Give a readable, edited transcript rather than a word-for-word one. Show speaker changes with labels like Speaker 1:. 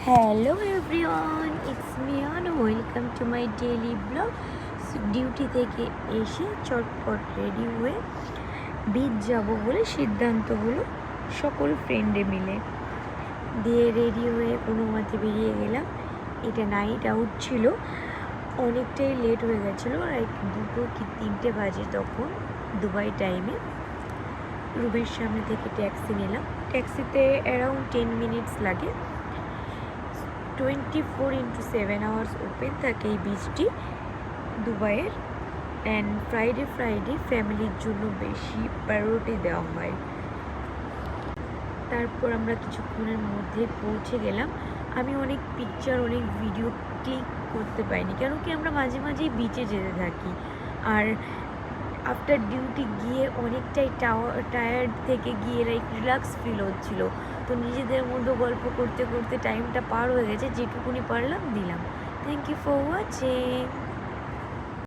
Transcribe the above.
Speaker 1: Hello everyone, it's me and welcome to my daily vlog. Duty থেকে এসে চটপট ready হয়ে বিচ যাব বলে সিদ্ধান্ত হলো সকল ফ্রেন্ডে মিলে। দিয়ে রেডি হয়ে কোনো মতে বেরিয়ে গেলাম। এটা নাইট আউট ছিল, অনেকটাই লেট হয়ে গেছিলো, লাইক 2 কি 3টে বাজে তখন দুবাই টাইমে। রুমের সামনে থেকে ট্যাক্সি নিলাম, ট্যাক্সিতে অ্যারাউন্ড 10 মিনিটস লাগে। 24/7 আওয়ার্স ওপেন থাকে এই বিচটি দুবাইয়ের। অ্যান্ড ফ্রাইডে ফ্যামিলির জন্য বেশি প্রায়োরিটি দেওয়া হয়। তারপর আমরা কিছুক্ষণের মধ্যে পৌঁছে গেলাম। আমি অনেক পিকচার অনেক ভিডিও ক্লিক করতে পারিনি, কেন কি আমরা মাঝে মাঝেই বিচে যেতে থাকি। আর আফটার ডিউটি গিয়ে অনেকটাই টায়ার্ড থেকে গিয়ে লাইক রিল্যাক্স ফিল হচ্ছিলো, তো নিজেদের মধ্যে গল্প করতে করতে টাইমটা পার হয়ে গেছে। যেটুকুনি পারলাম দিলাম। Thank you for watching.